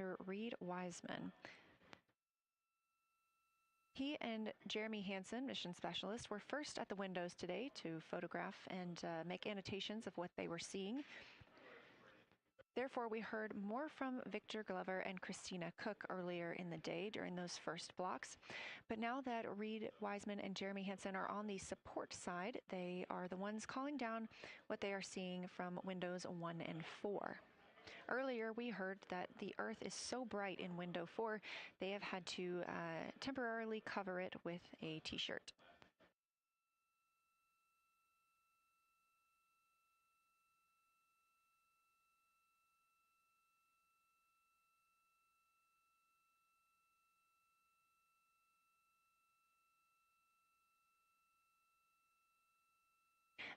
Commander Reed Wiseman. He and Jeremy Hansen, mission specialist, were first at the windows today to photograph and make annotations of what they were seeing. Therefore, we heard more from Victor Glover and Christina Cook earlier in the day during those first blocks. But now that Reed Wiseman and Jeremy Hansen are on the support side, they are the ones calling down what they are seeing from windows 1 and 4. Earlier, we heard that the Earth is so bright in window 4, they have had to temporarily cover it with a t-shirt.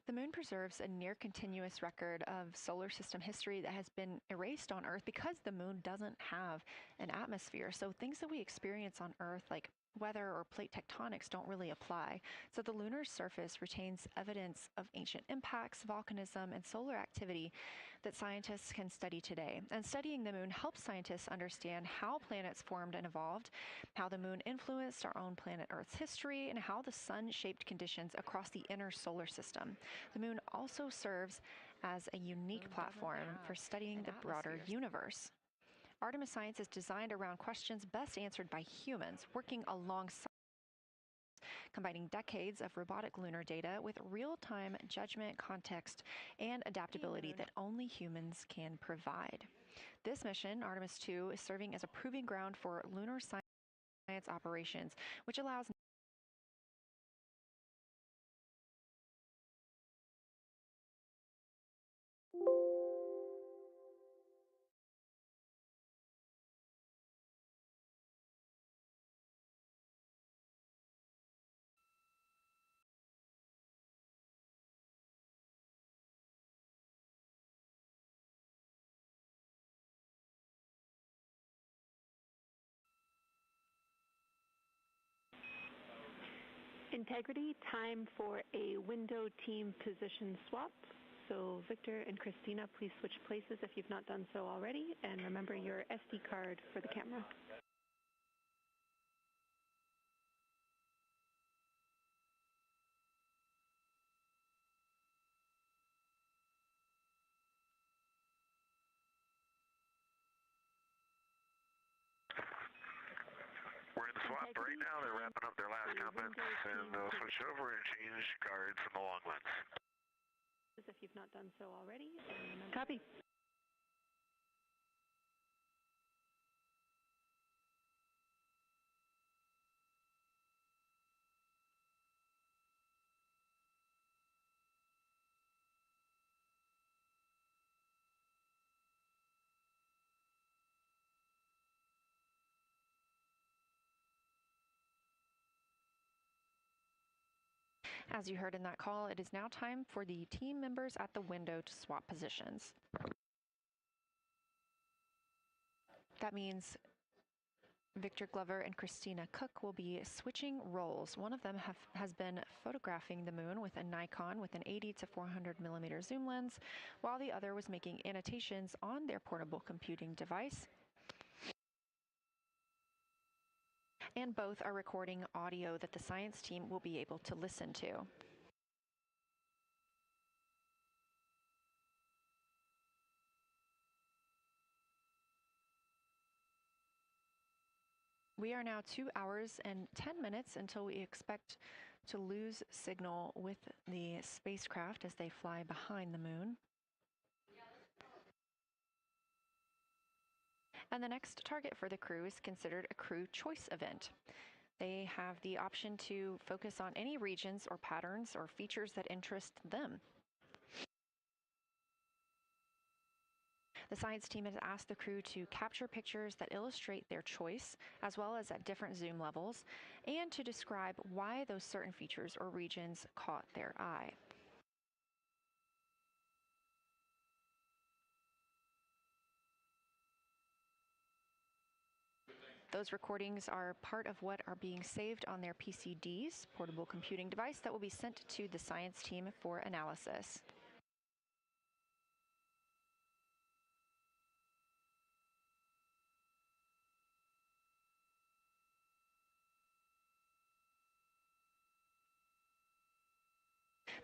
The moon preserves a near-continuous record of solar system history that has been erased on Earth because the moon doesn't have an atmosphere. So things that we experience on Earth, like weather or plate tectonics, don't really apply. So the lunar surface retains evidence of ancient impacts, volcanism, and solar activity that scientists can study today. And studying the moon helps scientists understand how planets formed and evolved, how the moon influenced our own planet Earth's history, and how the sun shaped conditions across the inner solar system. The moon also serves as a unique platform for studying the broader universe. Artemis science is designed around questions best answered by humans, working alongside, combining decades of robotic lunar data with real-time judgment, context, and adaptability that only humans can provide. This mission, Artemis II, is serving as a proving ground for lunar science operations, which allows Integrity, time for a window team position swap. So Victor and Christina, please switch places if you've not done so already, and remember your SD card for the camera. We're in the swap right now. They're wrapping up their last comments, and they'll switch over and change guards from the long lens. If you've not done so already, and copy. As you heard in that call, it is now time for the team members at the window to swap positions. That means Victor Glover and Christina Cook will be switching roles. One of them has been photographing the moon with a Nikon with an 80 to 400 millimeter zoom lens, while the other was making annotations on their portable computing device. And both are recording audio that the science team will be able to listen to. We are now 2 hours and 10 minutes until we expect to lose signal with the spacecraft as they fly behind the moon. And the next target for the crew is considered a crew choice event. They have the option to focus on any regions or patterns or features that interest them. The science team has asked the crew to capture pictures that illustrate their choice, as well as at different zoom levels, and to describe why those certain features or regions caught their eye. Those recordings are part of what are being saved on their PCDs, portable computing device, that will be sent to the science team for analysis.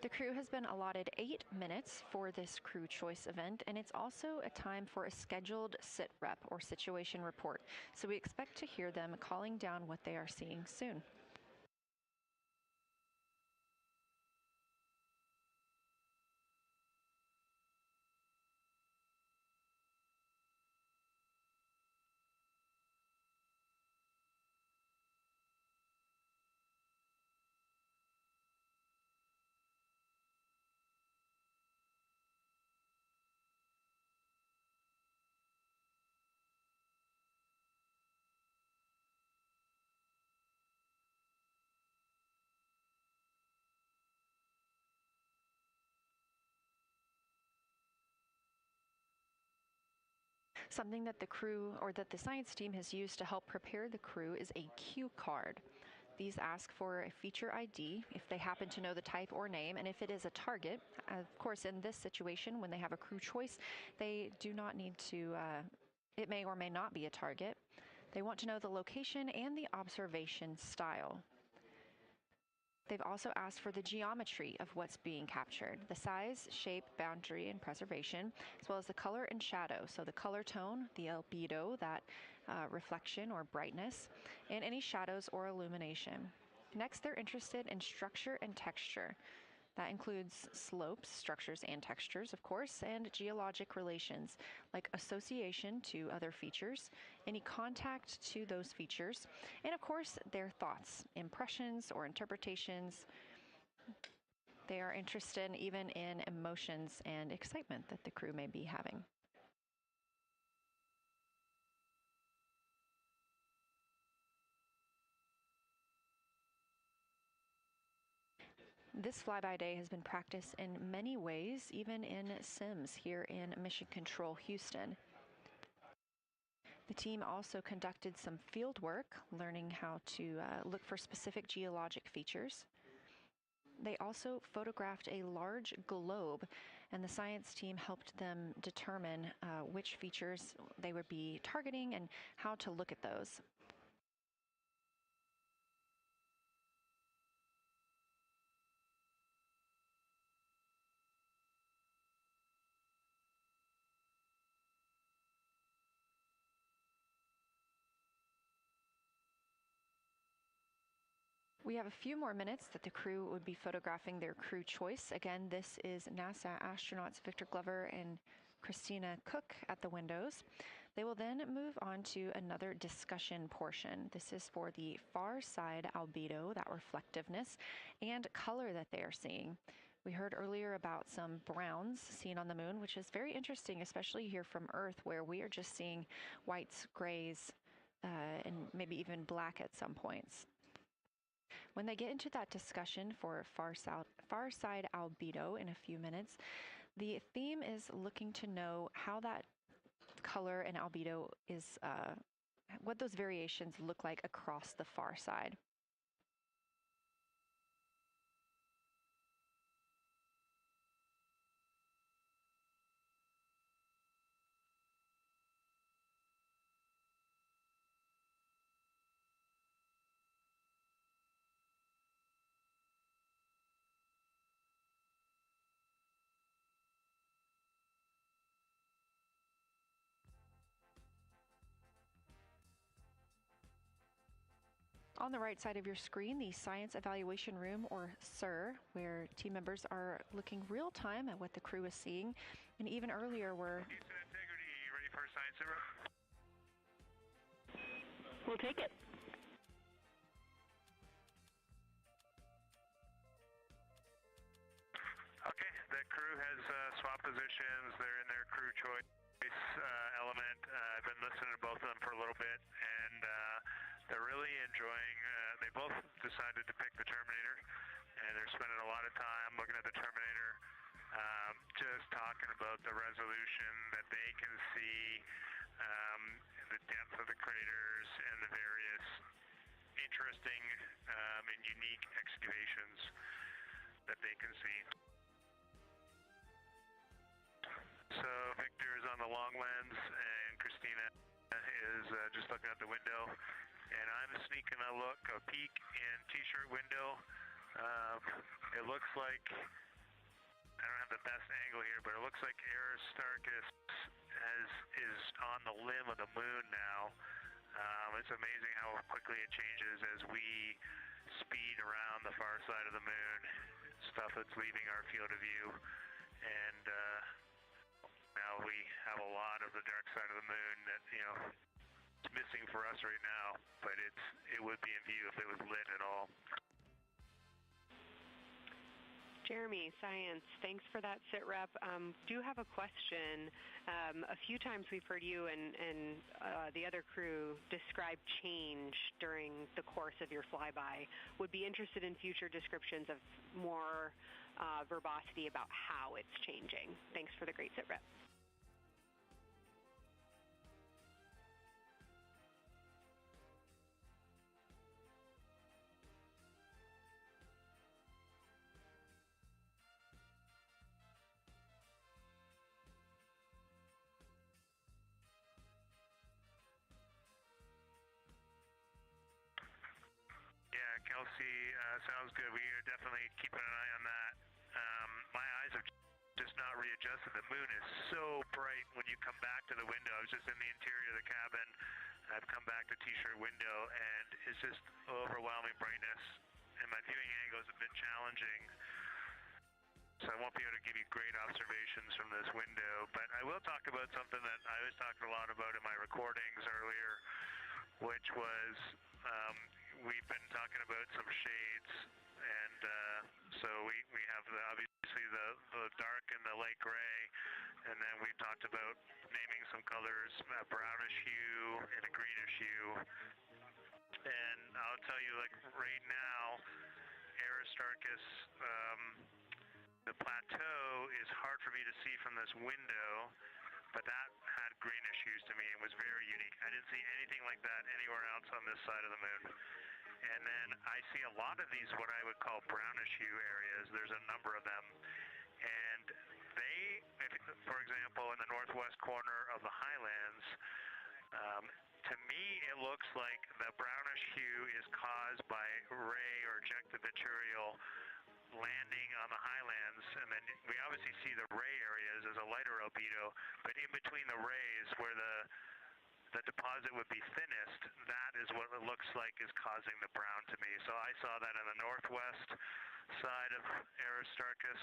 The crew has been allotted 8 minutes for this crew choice event, and it's also a time for a scheduled sit rep or situation report. So we expect to hear them calling down what they are seeing soon. Something that the crew or that the science team has used to help prepare the crew is a cue card. These ask for a feature ID if they happen to know the type or name, and if it is a target. Of course, in this situation, when they have a crew choice, they do not need to, it may or may not be a target. They want to know the location and the observation style. They've also asked for the geometry of what's being captured, the size, shape, boundary, and preservation, as well as the color and shadow. So the color tone, the albedo, that reflection or brightness, and any shadows or illumination. Next, they're interested in structure and texture. That includes slopes, structures, and textures, of course, and geologic relations, like association to other features, any contact to those features, and of course, their thoughts, impressions, or interpretations. They are interested even in emotions and excitement that the crew may be having. This flyby day has been practiced in many ways, even in Sims here in Mission Control Houston. The team also conducted some field work, learning how to look for specific geologic features. They also photographed a large globe, and the science team helped them determine which features they would be targeting and how to look at those. We have a few more minutes that the crew would be photographing their crew choice. Again, this is NASA astronauts Victor Glover and Christina Cook at the windows. They will then move on to another discussion portion. This is for the far side albedo, that reflectiveness, and color that they are seeing. We heard earlier about some browns seen on the moon, which is very interesting, especially here from Earth, where we are just seeing whites, grays, and maybe even black at some points. When they get into that discussion for far side albedo in a few minutes, the theme is looking to know how that color and albedo is, what those variations look like across the far side. On the right side of your screen, the Science Evaluation Room, or SIR, where team members are looking real time at what the crew is seeing. And even earlier, we're... Houston Integrity, you ready for science zero? We'll take it. Okay, the crew has swapped positions. They're in their crew choice element. I've been listening to both of them for a little bit, and they're really enjoying, they both decided to pick the Terminator, and they're spending a lot of time looking at the Terminator, just talking about the resolution that they can see, the depth of the craters, and the various interesting and unique excavations that they can see. So Victor is on the long lens, and Christina is just looking out the window, and I'm sneaking a peek in T-shirt window. It looks like the best angle here, but it looks like Aristarchus is on the limb of the moon now. It's amazing how quickly it changes as we speed around the far side of the moon, stuff that's leaving our field of view, and now we have a lot of the dark side of the moon that, you know, it's missing for us right now, but it would be in view if it was lit at all. Jeremy, Science, thanks for that sit rep. Do have a question. A few times we've heard you and the other crew describe change during the course of your flyby. Would be interested in future descriptions of more verbosity about how it's changing. Thanks for the great sit rep. Kelsey, sounds good. We are definitely keeping an eye on that. My eyes have just not readjusted. The moon is so bright when you come back to the window. I was just in the interior of the cabin. I've come back to T-shirt window, and it's just overwhelming brightness. And my viewing angles have been challenging, so I won't be able to give you great observations from this window. But I will talk about something that I was talking a lot about in my recordings earlier, which was we've been talking about some shades, and so we have obviously the dark and the light gray, and then we talked about naming some colors, a brownish hue and a greenish hue. And I'll tell you, like right now, Aristarchus, the plateau is hard for me to see from this window, but that had greenish hues to me and was very unique. I didn't see anything like that anywhere else on this side of the moon. And then I see a lot of these, what I would call brownish hue areas. There's a number of them. And for example, in the northwest corner of the highlands, to me it looks like the brownish hue is caused by ray or ejected material landing on the highlands, and then we obviously see the ray areas as a lighter albedo, but in between the rays where the deposit would be thinnest, that is what it looks like is causing the brown to me. So I saw that in the northwest side of Aristarchus,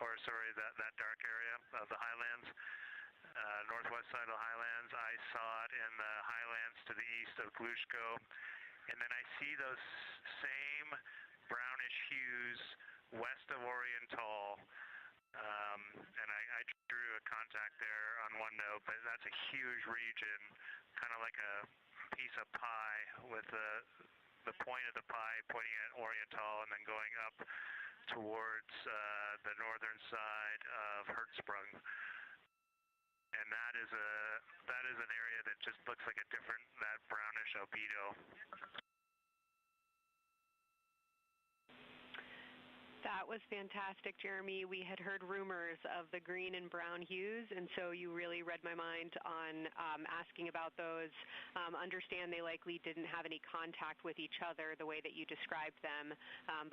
or sorry, that dark area of the highlands, northwest side of the highlands. I saw it in the highlands to the east of Glushko, and then I see those same brownish hues west of Oriental, and I drew a contact there on OneNote, but that's a huge region, kind of like a piece of pie with the point of the pie pointing at Oriental and then going up towards the northern side of Hertzsprung. And that is an area that just looks like that brownish albedo. That was fantastic, Jeremy. We had heard rumors of the green and brown hues, and so you really read my mind on asking about those. Understand they likely didn't have any contact with each other the way that you described them,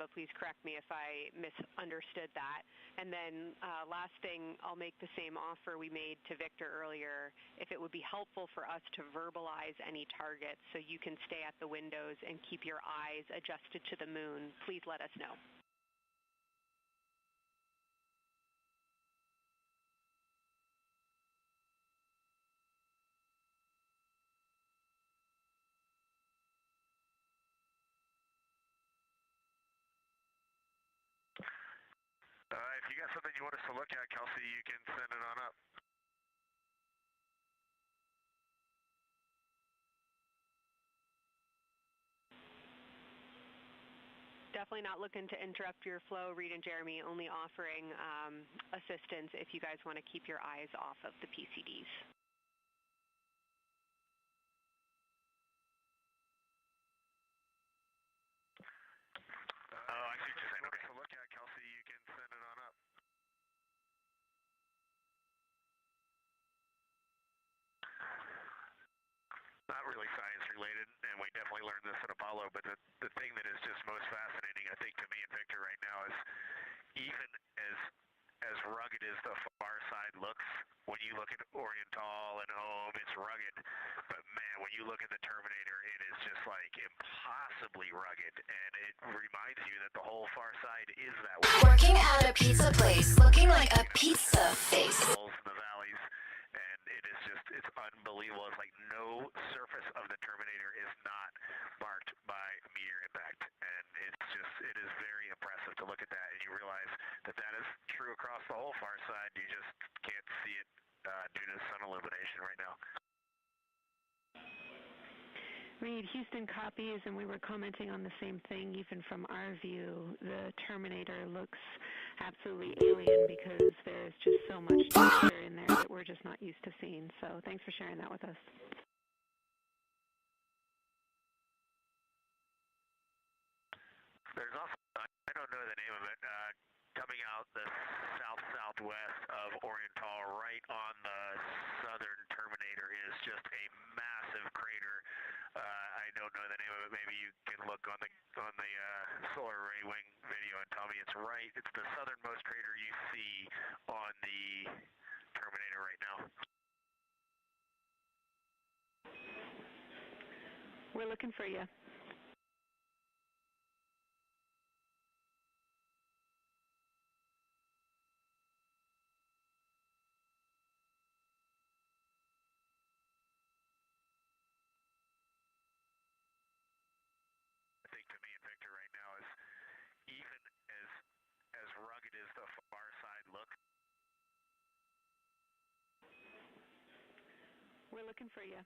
but please correct me if I misunderstood that. And then last thing, I'll make the same offer we made to Victor earlier. If it would be helpful for us to verbalize any targets so you can stay at the windows and keep your eyes adjusted to the moon, please let us know. If you got something you want us to look at, Kelsey, you can send it on up. Definitely not looking to interrupt your flow, Reed and Jeremy, only offering assistance if you guys want to keep your eyes off of the PCDs. Oh, I see what you're saying. Okay. To look at, Kelsey, you can send it on up. Not really science related, and we definitely learned this at Apollo, but the thing that is just most fascinating, I think, to me and Victor right now is even as as rugged as the far side looks. When you look at Oriental and Home, it's rugged. But man, when you look at the Terminator, it is just like impossibly rugged. And it reminds you that the whole far side is that way. Working at a pizza place, looking like a pizza face. The hills and the valleys. And it is just, it's unbelievable. It's like no surface of the Terminator is not marked by meteor impact. And it's just, it is very impressive to look at that. And you realize that that is true across the whole far side. You just can't see it due to sun illumination right now. Reed, Houston copies, and we were commenting on the same thing. Even from our view, the Terminator looks absolutely alien because there's just so much texture in there that we're just not used to seeing. So thanks for sharing that with us. There's also, I don't know the name of it, coming out the south-southwest of Oriental, right on the southern Terminator, is just a massive crater. I don't know the name of it. Maybe you can look on the solar array wing video and tell me it's right. It's the southernmost crater you see on the Terminator right now. We're looking for you. To me and Victor right now is even as rugged as the far side looks. We're looking for you.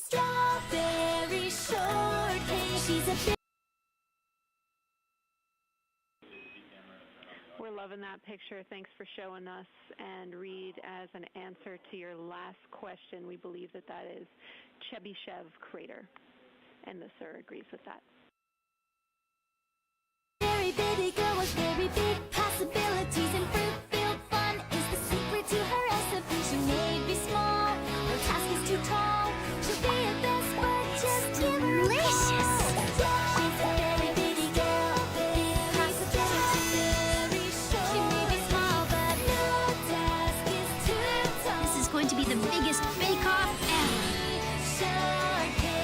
Strawberry shortcake, she's a bit. We're loving that picture. Thanks for showing us. And Reed, as an answer to your last question, we believe that that is Chebyshev crater. And the sir agrees with that. Very baby girl with very big possibilities, and fruit-filled fun is the secret to her recipe. She may be small, her task is too tall. She'll be at best, but just give her delicious. She's a very bitty girl, possibility. She may be small, but no task is too tall. This is going to be the biggest bake-off ever. Shortcake.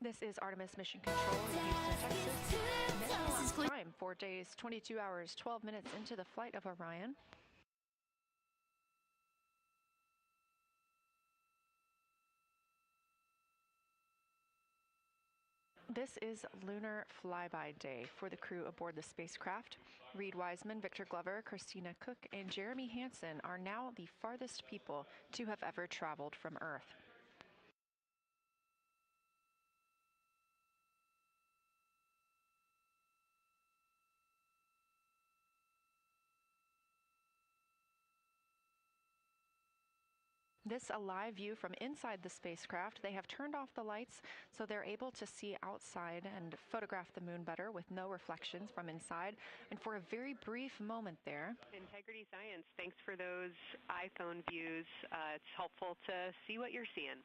This is Artemis Mission Control in Houston, Texas. This is going. Time, 4 days, 22 hours, 12 minutes into the flight of Orion. This is Lunar Flyby Day for the crew aboard the spacecraft. Reed Wiseman, Victor Glover, Christina Cook, and Jeremy Hansen are now the farthest people to have ever traveled from Earth. This a live view from inside the spacecraft. They have turned off the lights so they're able to see outside and photograph the moon better with no reflections from inside. And for a very brief moment there, Integrity Science, thanks for those iPhone views. It's helpful to see what you're seeing.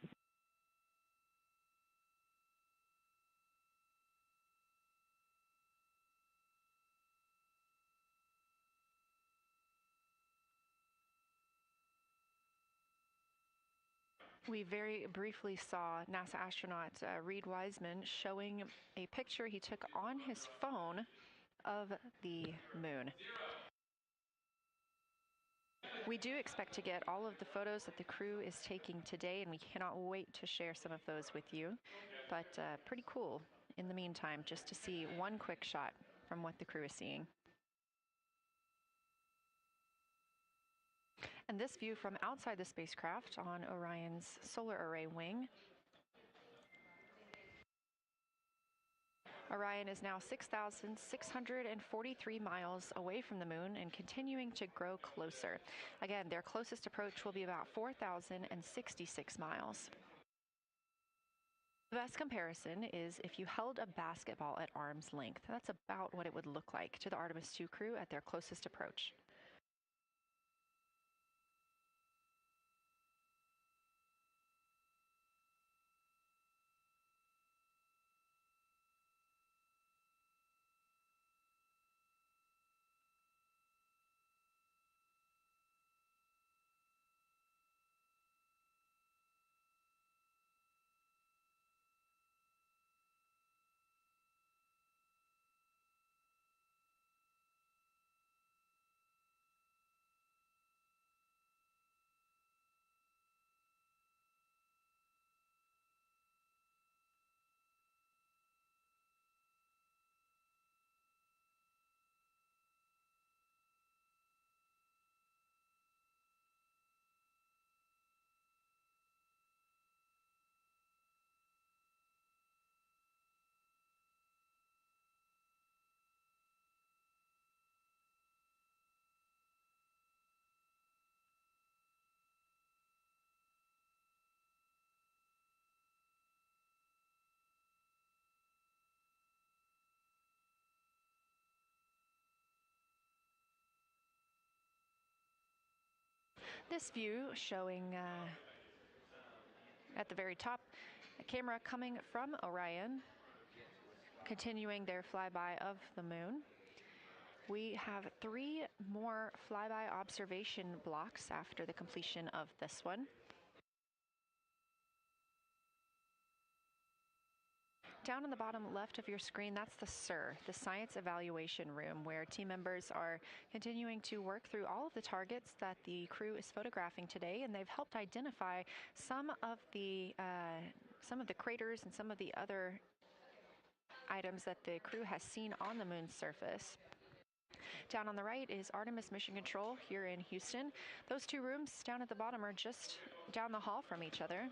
we very briefly saw NASA astronaut Reed Wiseman showing a picture he took on his phone of the moon. We do expect to get all of the photos that the crew is taking today, and we cannot wait to share some of those with you. But pretty cool in the meantime, just to see one quick shot from what the crew is seeing. And this view from outside the spacecraft on Orion's solar array wing. Orion is now 6,643 miles away from the moon and continuing to grow closer. Again, their closest approach will be about 4,066 miles. The best comparison is if you held a basketball at arm's length. That's about what it would look like to the Artemis II crew at their closest approach. This view showing at the very top, a camera coming from Orion, continuing their flyby of the moon. We have 3 more flyby observation blocks after the completion of this one. Down in the bottom left of your screen, that's the SIR, the Science Evaluation Room, where team members are continuing to work through all of the targets that the crew is photographing today, and they've helped identify some of the craters and some of the other items that the crew has seen on the moon's surface. Down on the right is Artemis Mission Control here in Houston. Those 2 rooms down at the bottom are just down the hall from each other.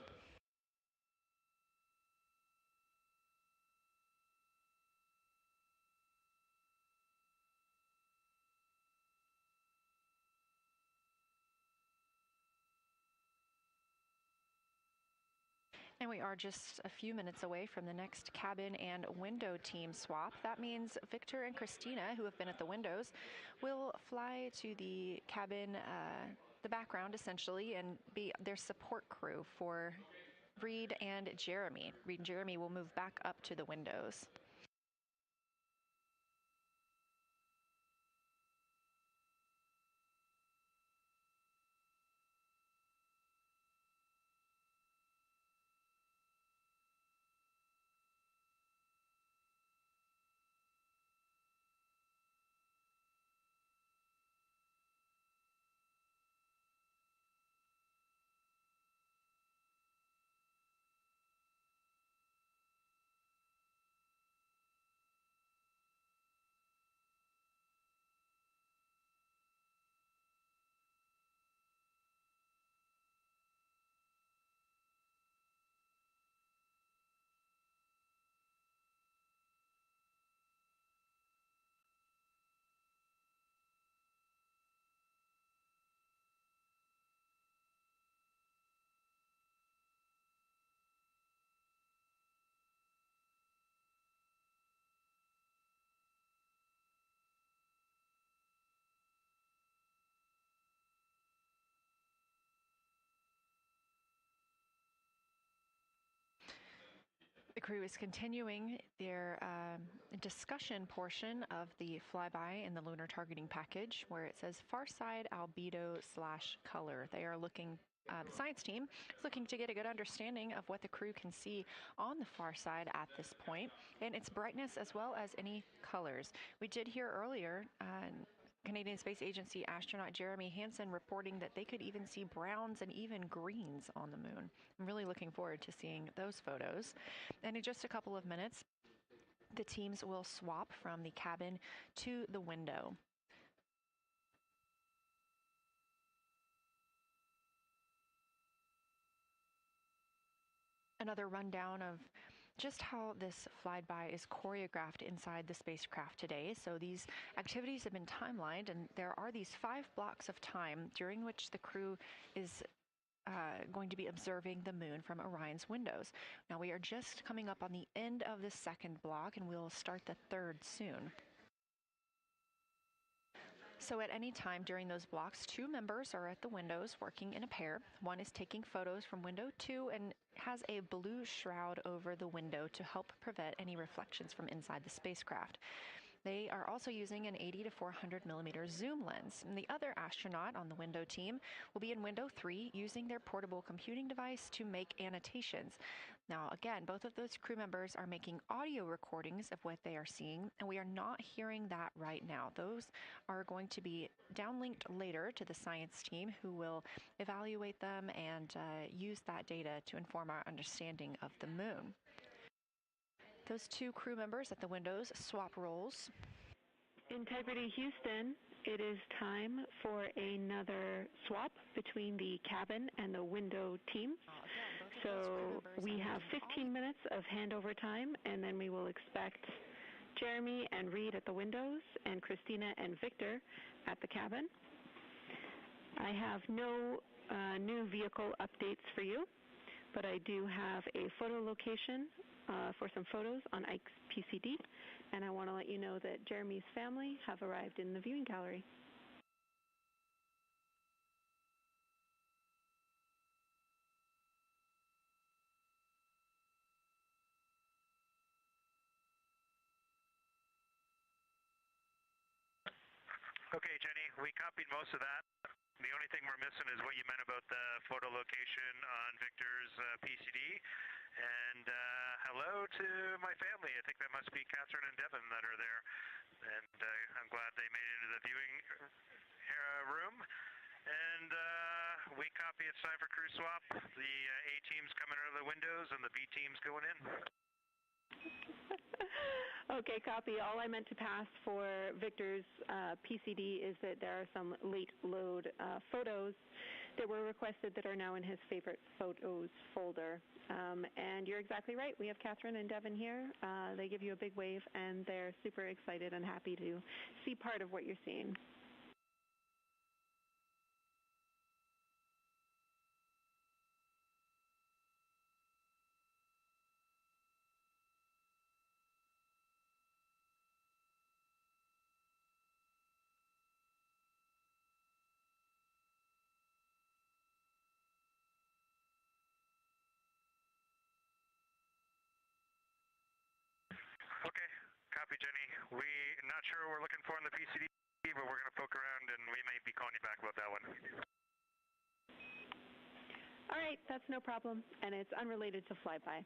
And we are just a few minutes away from the next cabin and window team swap. That means Victor and Christina, who have been at the windows, will fly to the cabin, the background essentially, and be their support crew for Reed and Jeremy. Reed and Jeremy will move back up to the windows. crew is continuing their discussion portion of the flyby in the lunar targeting package, where it says far side albedo / color. They are looking. The science team is looking to get a good understanding of what the crew can see on the far side at this point, and its brightness as well as any colors. We did hear earlier Canadian Space Agency astronaut Jeremy Hansen reporting that they could even see browns and even greens on the moon. I'm really looking forward to seeing those photos. And in just a couple of minutes, the teams will swap from the cabin to the window. Another rundown of just how this flyby is choreographed inside the spacecraft today. So these activities have been timelined, and there are these 5 blocks of time during which the crew is going to be observing the moon from Orion's windows. Now we are just coming up on the end of the 2nd block, and we'll start the 3rd soon. So at any time during those blocks, 2 members are at the windows working in a pair. One is taking photos from window 2 and has a blue shroud over the window to help prevent any reflections from inside the spacecraft. They are also using an 80 to 400 millimeter zoom lens. And the other astronaut on the window team will be in window 3 using their portable computing device to make annotations. Now, again, both of those crew members are making audio recordings of what they are seeing, and we are not hearing that right now. Those are going to be downlinked later to the science team, who will evaluate them and use that data to inform our understanding of the moon. Those 2 crew members at the windows swap roles. Integrity Houston, it is time for another swap between the cabin and the window team. So we have 15 minutes of handover time, and then we will expect Jeremy and Reed at the windows and Christina and Victor at the cabin. I have no new vehicle updates for you, but I do have a photo location for some photos on Ike's PCD, and I want to let you know that Jeremy's family have arrived in the viewing gallery. Okay, Jenny, we copied most of that. The only thing we're missing is what you meant about the photo location on Victor's PCD. And hello to my family. I think that must be Catherine and Devin that are there. And I'm glad they made it into the viewing room. And we copy. It's time for crew swap. The A team's coming out of the windows and the B team's going in. Okay, copy. All I meant to pass for Victor's PCD is that there are some late load photos that were requested that are now in his favorite photos folder. And you're exactly right. We have Catherine and Devin here. They give you a big wave, and they're super excited and happy to see part of what you're seeing. Okay, copy, Jenny. We're not sure what we're looking for in the PCD, but we're going to poke around, and we may be calling you back about that one. All right, that's no problem, and it's unrelated to flyby.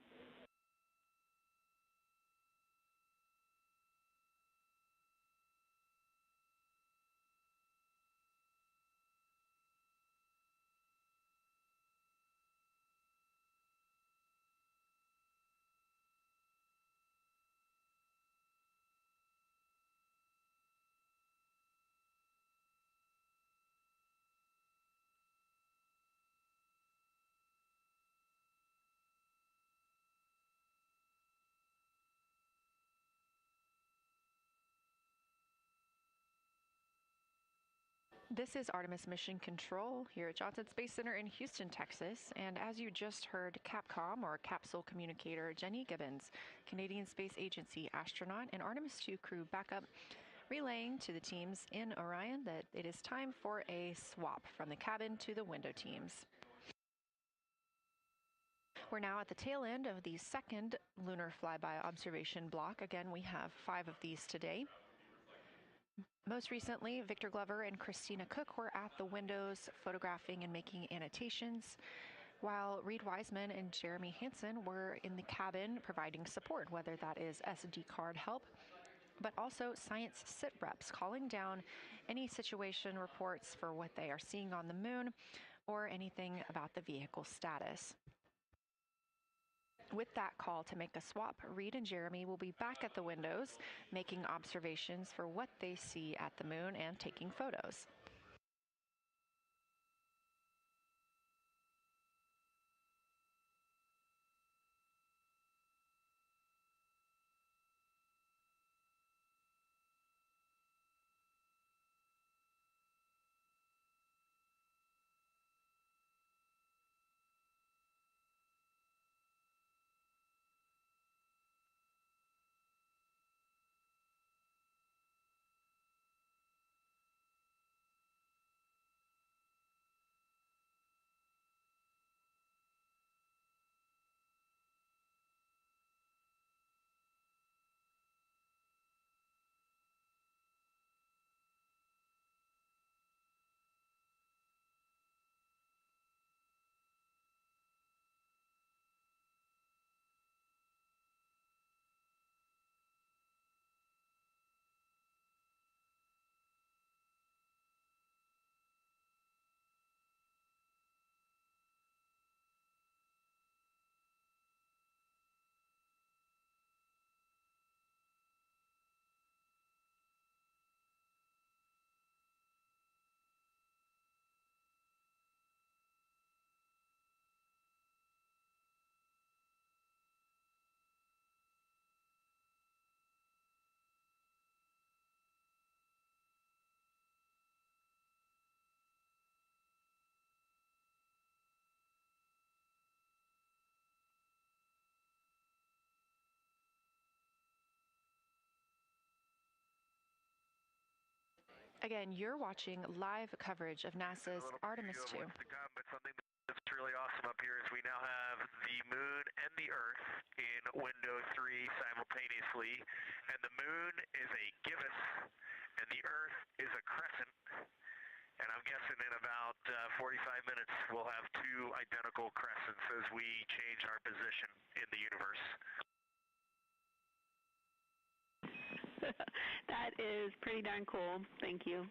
This is Artemis Mission Control here at Johnson Space Center in Houston, Texas. And as you just heard, Capcom, or Capsule Communicator, Jenny Gibbons, Canadian Space Agency astronaut and Artemis II crew backup, relaying to the teams in Orion that it is time for a swap from the cabin to the window teams. We're now at the tail end of the second lunar flyby observation block. Again, we have 5 of these today. Most recently, Victor Glover and Christina Cook were at the windows photographing and making annotations, while Reed Wiseman and Jeremy Hansen were in the cabin providing support, whether that is SD card help, but also science sit reps, calling down any situation reports for what they are seeing on the moon or anything about the vehicle status. With that call to make a swap, Reed and Jeremy will be back at the windows, making observations for what they see at the moon and taking photos. Again, you're watching live coverage of NASA's Artemis II. But something that's really awesome up here is we now have the moon and the Earth in window 3 simultaneously, and the moon is a gibbous, and the Earth is a crescent. And I'm guessing in about 45 minutes we'll have 2 identical crescents as we change our position in the universe. That is pretty darn cool. Thank you.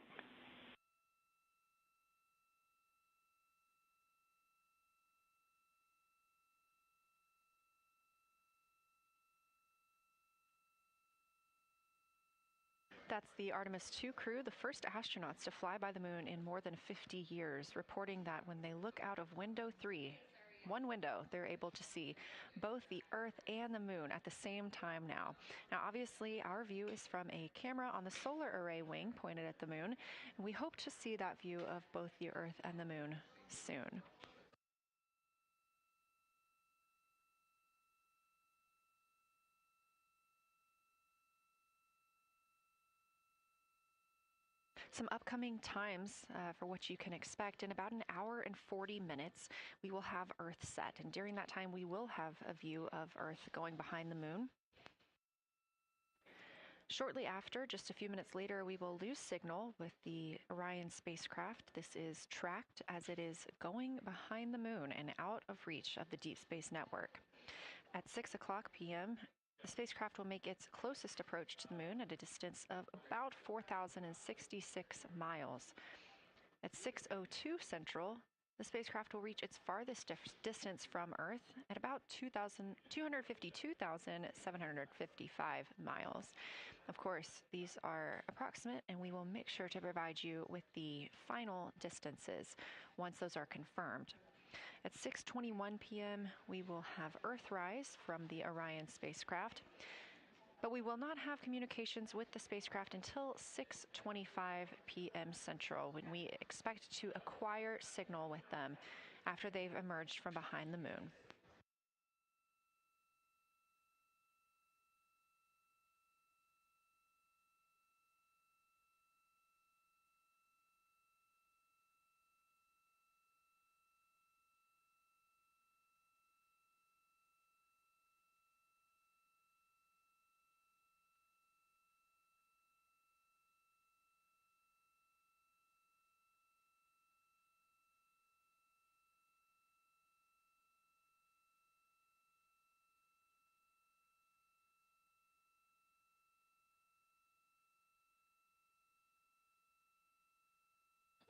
That's the Artemis II crew, the first astronauts to fly by the moon in more than 50 years, reporting that when they look out of window 3, one window, they're able to see both the Earth and the moon at the same time now. Now, obviously, our view is from a camera on the solar array wing pointed at the moon, and we hope to see that view of both the Earth and the moon soon. Some upcoming times for what you can expect. In about an hour and 40 minutes, we will have Earth set. And during that time, we will have a view of Earth going behind the moon. Shortly after, just a few minutes later, we will lose signal with the Orion spacecraft. This is tracked as it is going behind the moon and out of reach of the Deep Space Network. At 6 o'clock p.m., the spacecraft will make its closest approach to the moon at a distance of about 4,066 miles. At 6:02 Central, the spacecraft will reach its farthest distance from Earth at about 252,755 miles. Of course, these are approximate, and we will make sure to provide you with the final distances once those are confirmed. At 6:21 p.m., we will have Earthrise from the Orion spacecraft, but we will not have communications with the spacecraft until 6:25 p.m. Central, when we expect to acquire signal with them after they've emerged from behind the moon.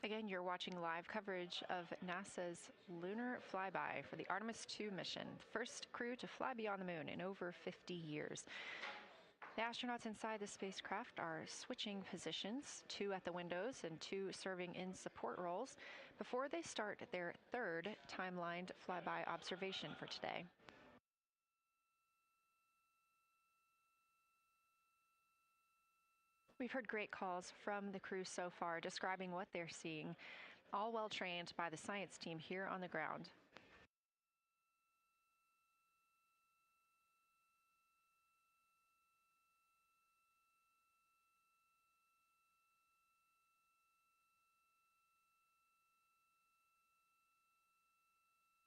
Again, you're watching live coverage of NASA's lunar flyby for the Artemis II mission, the first crew to fly beyond the moon in over 50 years. The astronauts inside the spacecraft are switching positions, 2 at the windows and 2 serving in support roles, before they start their third timelined flyby observation for today. We've heard great calls from the crew so far describing what they're seeing, all well trained by the science team here on the ground.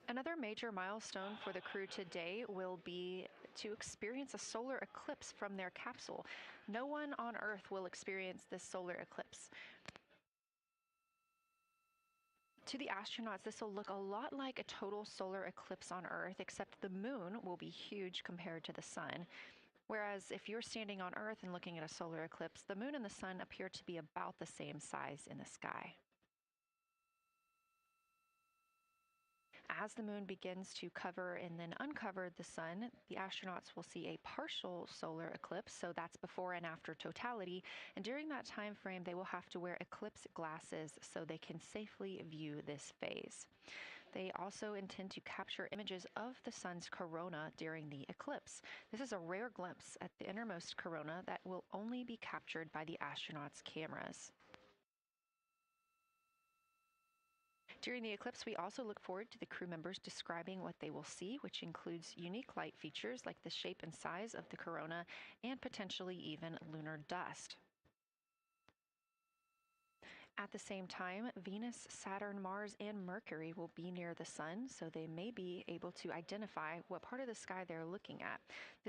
Another major milestone for the crew today will be to experience a solar eclipse from their capsule. No one on Earth will experience this solar eclipse. To the astronauts, this will look a lot like a total solar eclipse on Earth, except the moon will be huge compared to the sun. Whereas if you're standing on Earth and looking at a solar eclipse, the moon and the sun appear to be about the same size in the sky. As the moon begins to cover and then uncover the sun, the astronauts will see a partial solar eclipse, so that's before and after totality, and during that time frame they will have to wear eclipse glasses so they can safely view this phase. They also intend to capture images of the sun's corona during the eclipse. This is a rare glimpse at the innermost corona that will only be captured by the astronauts' cameras. During the eclipse, we also look forward to the crew members describing what they will see, which includes unique light features like the shape and size of the corona and potentially even lunar dust. At the same time, Venus, Saturn, Mars, and Mercury will be near the sun, so they may be able to identify what part of the sky they're looking at. This